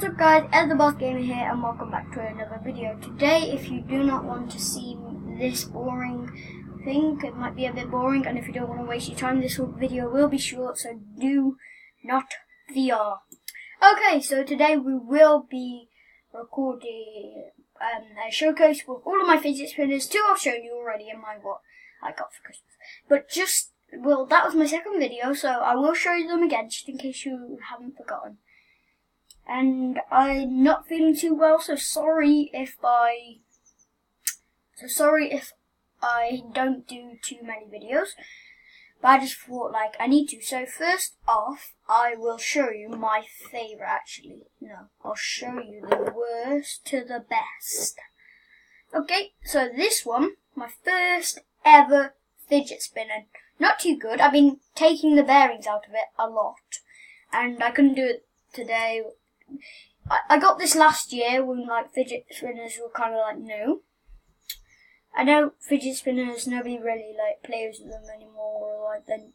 What's up guys, Ed the Boss Gamer here and welcome back to another video. Today, if you do not want to see this boring thing, it might be a bit boring, and if you don't want to waste your time, this video will be short, so do not VR. Okay, so today we will be recording a showcase with all of my fidget spinners. Two I've shown you already in my what I got for Christmas. But that was my second video, so I will show you them again just in case you haven't forgotten. And I'm not feeling too well, so sorry if I don't do too many videos. But I just thought I need to. So first off, I will show you my favourite. Actually, no, I'll show you the worst to the best. Okay, so this one, my first ever fidget spinner. Not too good. I've been taking the bearings out of it a lot, and I couldn't do it today. I got this last year when fidget spinners were kind of new. I know fidget spinners, nobody really plays with them anymore, or they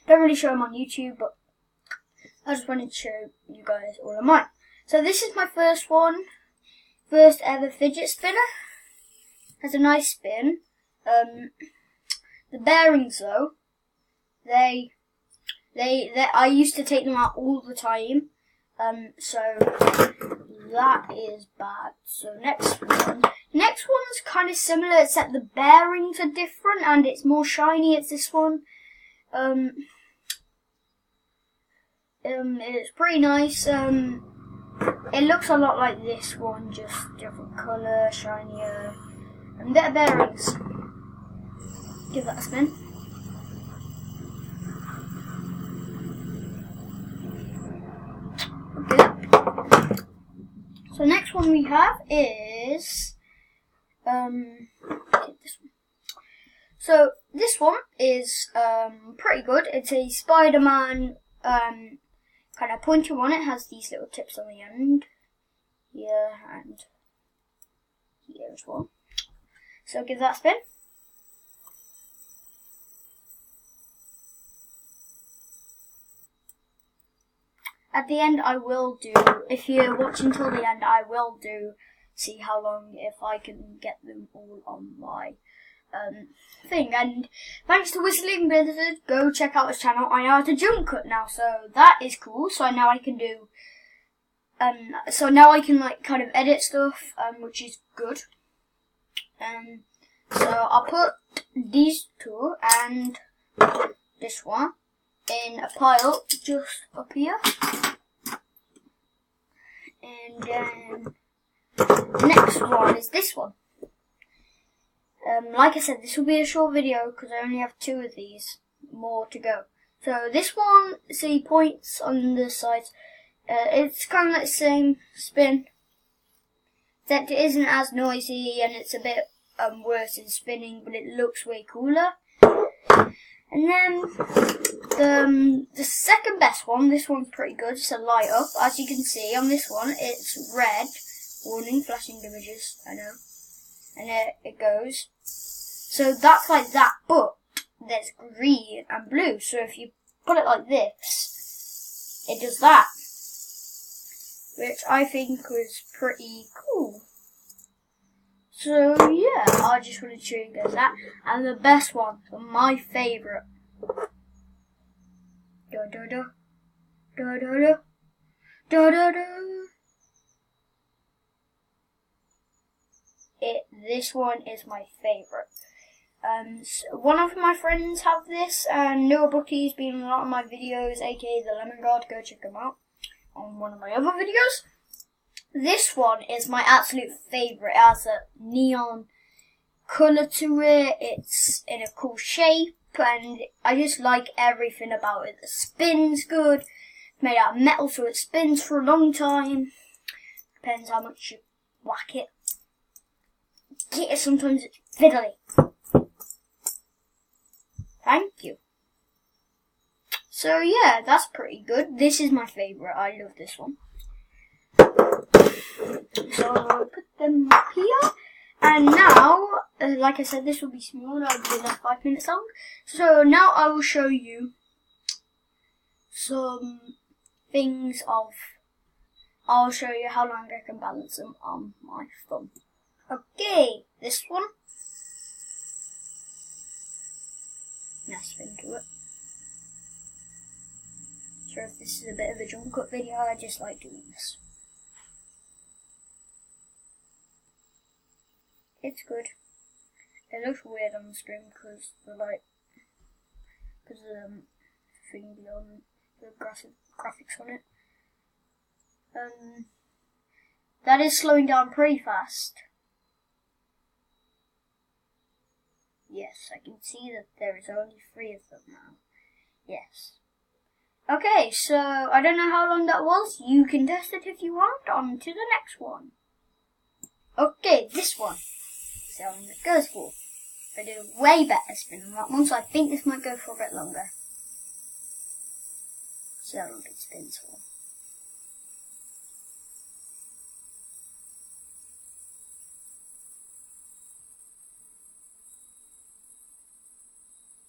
don't really show them on YouTube, but I just wanted to show you guys all of mine. So this is my first one, first ever fidget spinner. Has a nice spin. The bearings though, I used to take them out all the time. So that is bad. So next one's kind of similar, except the bearings are different and it's more shiny. It's this one. It's pretty nice. It looks a lot like this one, just different colour, shinier, and better bearings. Give that a spin. So next one we have is this one. So this one is pretty good. It's a Spider-Man kind of pointy one. It has these little tips on the end, here and here as well. So give that a spin. At the end I will do, if you're watching till the end, I will see how long, if I can get them all on my thing. And thanks to Whistling Blizzard, go check out his channel. I know how to jump cut now, so that is cool. So now I can do, kind of edit stuff, which is good. So I'll put these two and this one in a pile just up here, and then the next one is this one. Like I said, this will be a short video because I only have two of these, more to go. So this one, see points on the sides, it's kind of like the same spin, except it isn't as noisy and it's a bit worse in spinning, but it looks way cooler. And then the second best one, this one's pretty good, it's a light up. As you can see on this one, it's red, warning, flashing images, I know. And it goes. So that's like that, but there's green and blue. So if you put it like this, it does that. Which I think was pretty cool. So yeah, I just wanted to show you guys that. And the best one, my favourite. Da da da. Da da da. Da da da. This one is my favourite. So one of my friends have this, and Noah Bucky's been in a lot of my videos, aka the Lemon God. Go check him out on one of my other videos. This one is my absolute favourite. It has a neon colour to it. It's in a cool shape, and I just like everything about it. The spin's good. It's made out of metal, so it spins for a long time. Depends how much you whack it. Yeah, sometimes it's fiddly. Thank you. So yeah, that's pretty good. This is my favourite. I love this one. So I'll put them up here. And now, like I said, this will be small. I'll do that 5 minutes long. So now I will show you some things of I'll show you how long I can balance them on my thumb. Okay, this one. Now spin to it. Sure, if this is a bit of a jump cut video, I just like doing this. It's good. It looks weird on the screen because the light, because the thing beyond the graphics on it. That is slowing down pretty fast. Yes, I can see that there is only 3 of them now. Yes. Okay, so I don't know how long that was. You can test it if you want. On to the next one. Okay, this one. See how long it goes for. I did a way better spin on that one, so I think this might go for a bit longer. See how long it spins for.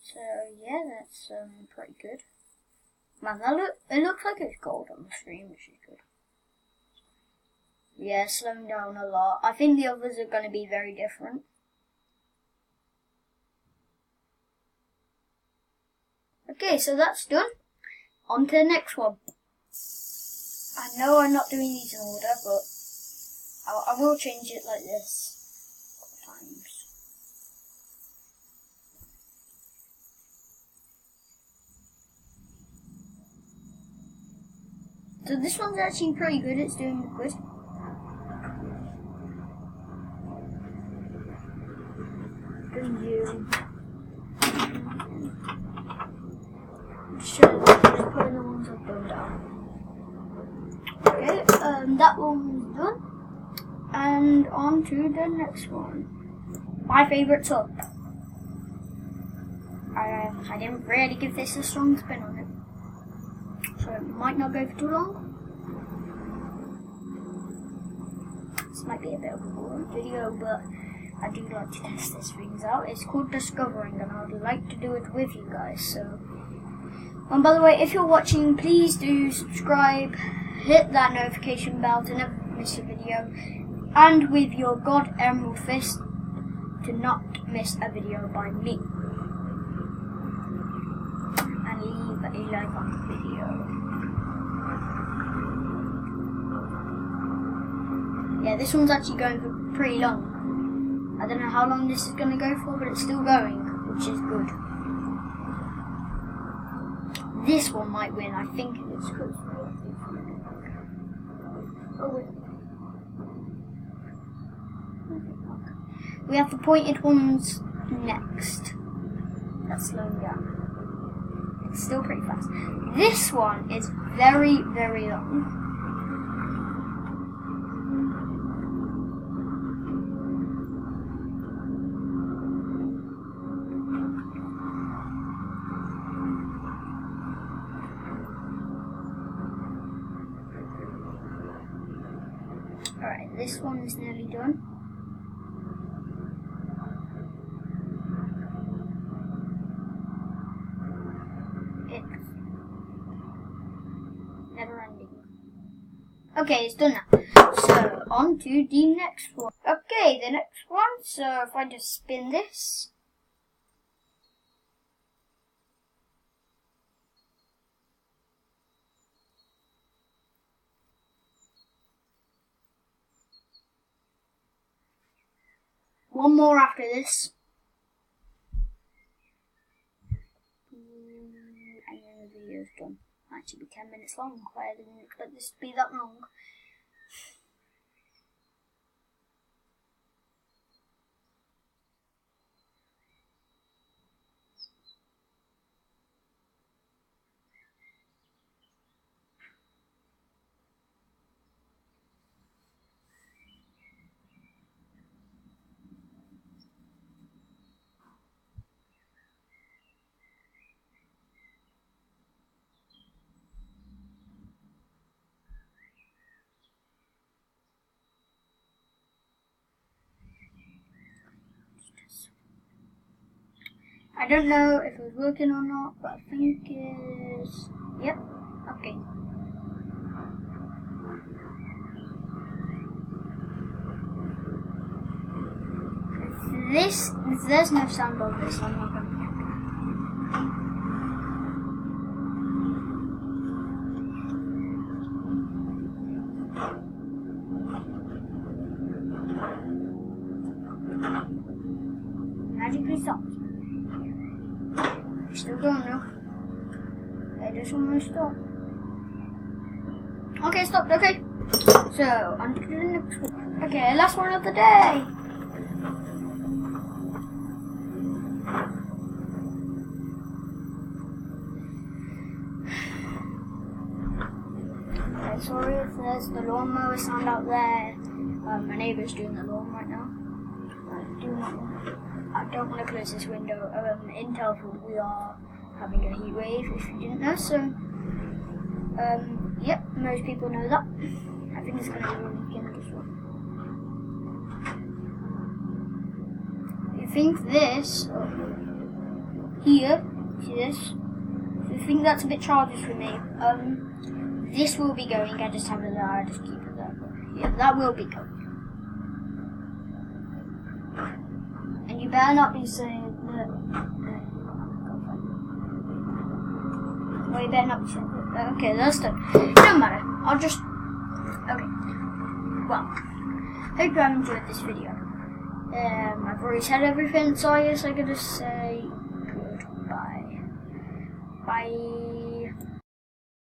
So yeah, that's pretty good. Man, it looks like it's gold on the screen, which is good. Yeah, slowing down a lot. I think the others are going to be very different. Okay, so that's done. On to the next one. I know I'm not doing these in order, but I will change it like this a couple times. So this one's actually pretty good, it's doing good. Just putting the ones I've done down. Okay, that one's done. And on to the next one. My favourite tuck. I didn't really give this a strong spin on it. So it might not go for too long. This might be a bit of a boring video, but I do like to test these things out. It's called Discovering, and I would like to do it with you guys. So, and by the way, if you're watching, please do subscribe, hit that notification bell to never miss a video, and with your God Emerald Fist to not miss a video by me. And leave a like on the video. Yeah, this one's actually going for pretty long. I don't know how long this is going to go for, but it's still going, which is good. This one might win, I think it is good. Oh wait. We have the pointed ones next. That's slowing down. It's still pretty fast. This one is very, very long. Alright, this one is nearly done. It's never ending. Okay, it's done now. So, on to the next one. Okay, the next one. So, if I just spin this. One more after this. And then the video's done. Might actually be 10 minutes long. I didn't expect this to be that long. I don't know if it was working or not, but I think it's... Yep, okay. this, if there's no sound on this, I'm not going to. Magically stopped. Still going now. I just almost stopped. Okay, stopped. Okay. So on to the next one. Okay, last one of the day. Okay, sorry if there's the lawnmower sound out there. My neighbour's doing the lawn right now. I don't want to close this window. In Telford we are having a heat wave, if you didn't know. So, yep, most people know that. I think it's going to be really good as well. You think this here? See this? If you think that's a bit childish for me, this will be going. I just have it there. I just keep it there. Yeah, that will be going. And you better not be saying that. Well, you better not be saying that. Okay, that's done. It doesn't matter. I'll just. Okay. Well, hope you have enjoyed this video. I've already said everything, so I guess I could just say goodbye. Bye.